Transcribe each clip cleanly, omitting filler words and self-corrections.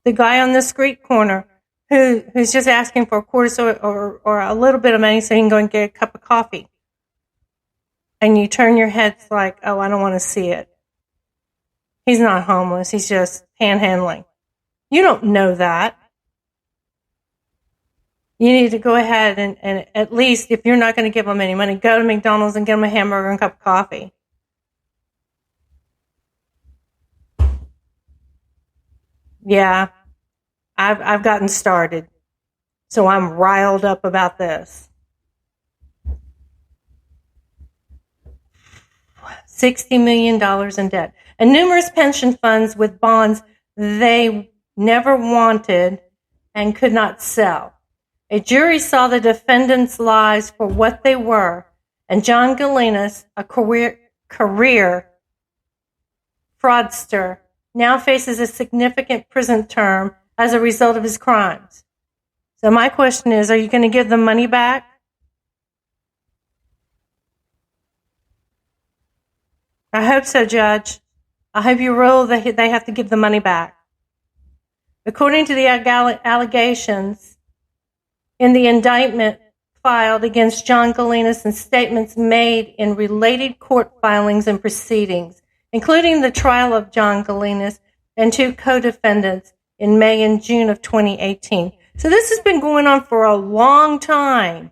the guy on the street corner who's just asking for a quarter or a little bit of money so he can go and get a cup of coffee. And you turn your heads like, oh, I don't want to see it. He's not homeless. He's just panhandling. You don't know that. You need to go ahead and at least, if you're not going to give them any money, go to McDonald's and get them a hamburger and a cup of coffee. Yeah, I've gotten started. So I'm riled up about this. $60 million in debt. And numerous pension funds with bonds they never wanted and could not sell. A jury saw the defendants' lies for what they were, and John Galinas, a career fraudster, now faces a significant prison term as a result of his crimes. So my question is, are you going to give them money back? I hope so, Judge. I hope you rule that they have to give the money back. According to the allegations in the indictment filed against John Galinas and statements made in related court filings and proceedings, including the trial of John Galinas and two co-defendants in May and June of 2018. So this has been going on for a long time,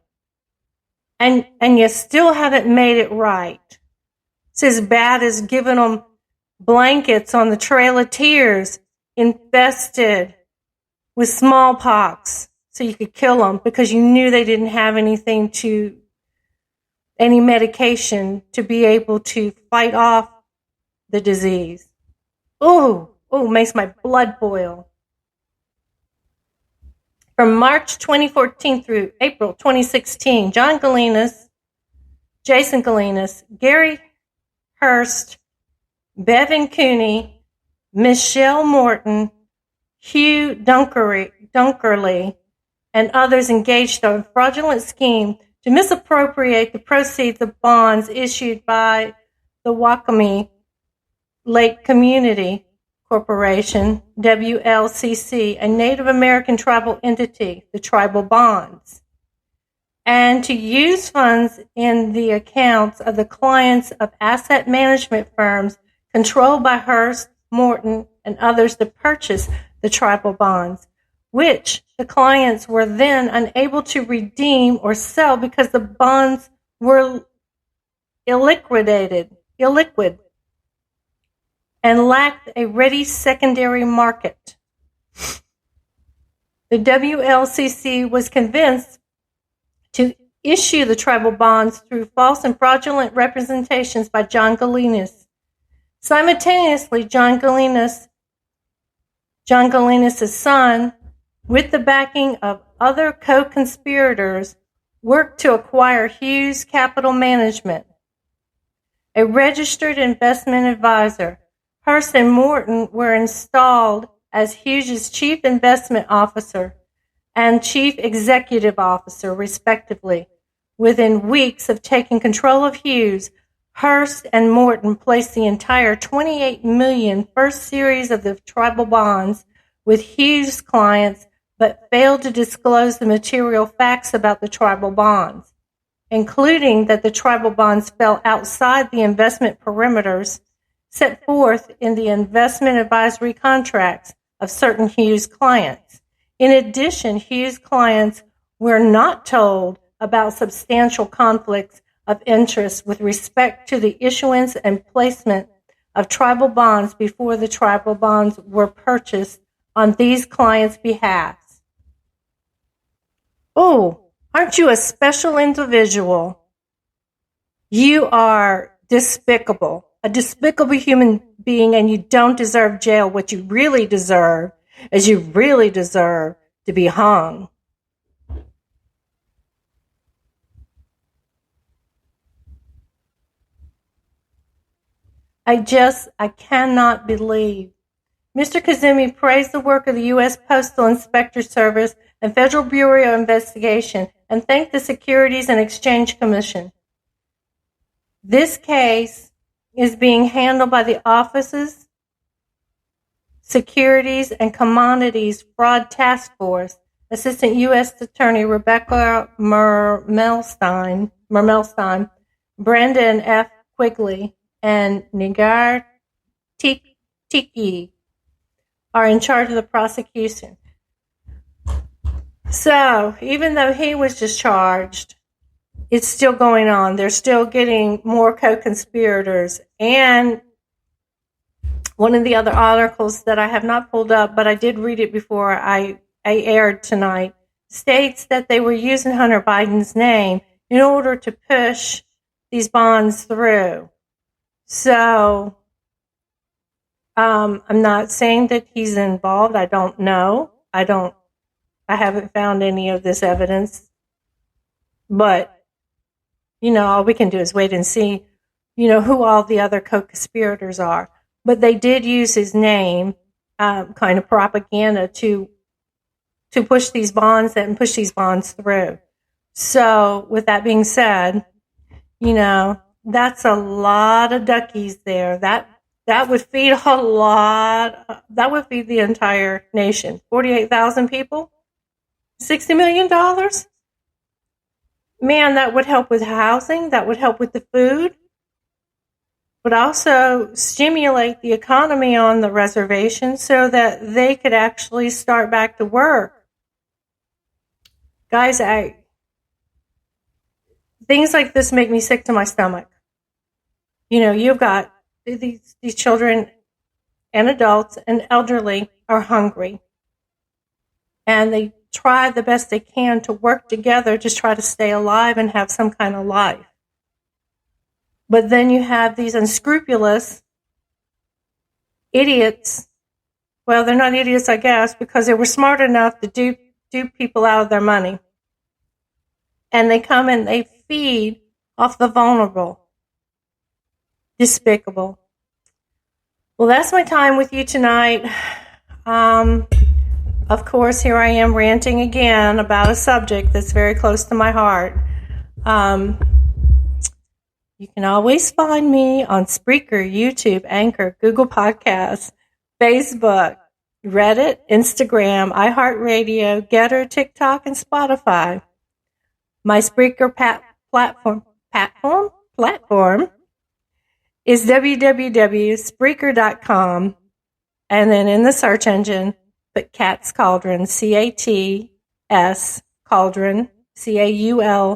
and you still haven't made it right. It's as bad as giving them blankets on the Trail of Tears infested with smallpox so you could kill them because you knew they didn't have any medication to be able to fight off the disease. Oh, makes my blood boil. From March 2014 through April 2016, John Galinas, Jason Galinas, Gary Hurst, Bevan Cooney, Michelle Morton, Hugh Dunkerley, and others engaged in a fraudulent scheme to misappropriate the proceeds of bonds issued by the Waukami Lake Community Corporation, WLCC, a Native American tribal entity, the tribal bonds, and to use funds in the accounts of the clients of asset management firms controlled by Hearst, Morton, and others to purchase the tribal bonds, which the clients were then unable to redeem or sell because the bonds were illiquid and lacked a ready secondary market. The WLCC was convinced to issue the tribal bonds through false and fraudulent representations by John Galinas. Simultaneously, John Galinas' son, with the backing of other co-conspirators, worked to acquire Hughes Capital Management, a registered investment advisor. Hearst and Morton were installed as Hughes' chief investment officer and chief executive officer, respectively. Within weeks of taking control of Hughes, Hearst and Morton placed the entire $28 million first series of the tribal bonds with Hughes clients, but failed to disclose the material facts about the tribal bonds, including that the tribal bonds fell outside the investment perimeters set forth in the investment advisory contracts of certain Hughes clients. In addition, Hughes clients were not told about substantial conflicts of interest with respect to the issuance and placement of tribal bonds before the tribal bonds were purchased on these clients' behalves. Oh, aren't you a special individual? You are despicable, a despicable human being, and you don't deserve jail. What you really deserve is you really deserve to be hung. I cannot believe. Mr. Kazumi praised the work of the U.S. Postal Inspector Service and Federal Bureau of Investigation and thanked the Securities and Exchange Commission. This case is being handled by the offices Securities and Commodities Fraud Task Force, Assistant U.S. Attorney Rebecca Mermelstein, Brandon F. Quigley, and Nigar Tiki are in charge of the prosecution. So, even though he was discharged, it's still going on. They're still getting more co-conspirators. And one of the other articles that I have not pulled up, but I did read it before I aired tonight, states that they were using Hunter Biden's name in order to push these bonds through. So, I'm not saying that he's involved. I don't know. I haven't found any of this evidence. But, all we can do is wait and see, who all the other co-conspirators are. But they did use his name, kind of propaganda to push these bonds and push these bonds through. So, with that being said, that's a lot of duckies there. That would feed a lot. That would feed the entire nation. 48,000 people? $60 million? Man, that would help with housing. That would help with the food. Would also stimulate the economy on the reservation so that they could actually start back to work. Guys, things like this make me sick to my stomach. You've got these children and adults and elderly are hungry. And they try the best they can to work together to try to stay alive and have some kind of life. But then you have these unscrupulous idiots. Well, they're not idiots, I guess, because they were smart enough to dupe people out of their money. And they come and they feed off the vulnerable. Despicable. Well, that's my time with you tonight. Of course, here I am ranting again about a subject that's very close to my heart. You can always find me on Spreaker, YouTube, Anchor, Google Podcasts, Facebook, Reddit, Instagram, iHeartRadio, Getter, TikTok, and Spotify. My Spreaker platform is www.spreaker.com, and then in the search engine, put Cat's Cauldron, C-A-T-S, Cauldron, C-A-U-L-D-R-O-N.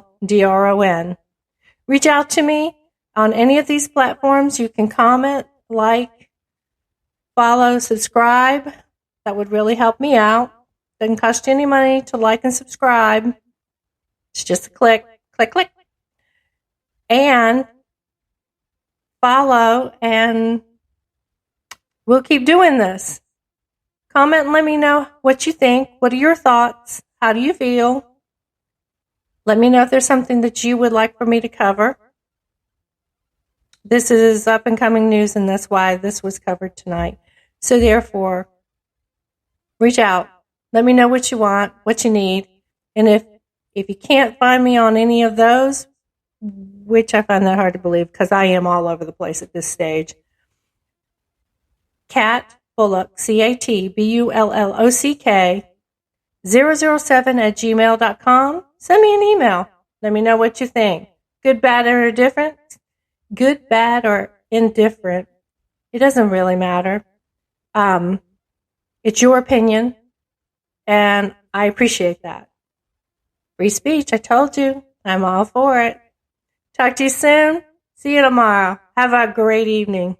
Reach out to me on any of these platforms. You can comment, like, follow, subscribe. That would really help me out. Doesn't cost you any money to like and subscribe. It's just a click, click, click. And follow, and we'll keep doing this. Comment and let me know what you think. What are your thoughts? How do you feel? Let me know if there's something that you would like for me to cover. This is up and coming news, and that's why this was covered tonight. So therefore, reach out. Let me know what you want, what you need. And if you can't find me on any of those, which I find that hard to believe because I am all over the place at this stage, Cat Bullock, CATBULLOCK, 007@gmail.com. Send me an email. Let me know what you think. Good, bad, or indifferent? Good, bad, or indifferent. It doesn't really matter. It's your opinion, and I appreciate that. Free speech, I told you. I'm all for it. Talk to you soon. See you tomorrow. Have a great evening.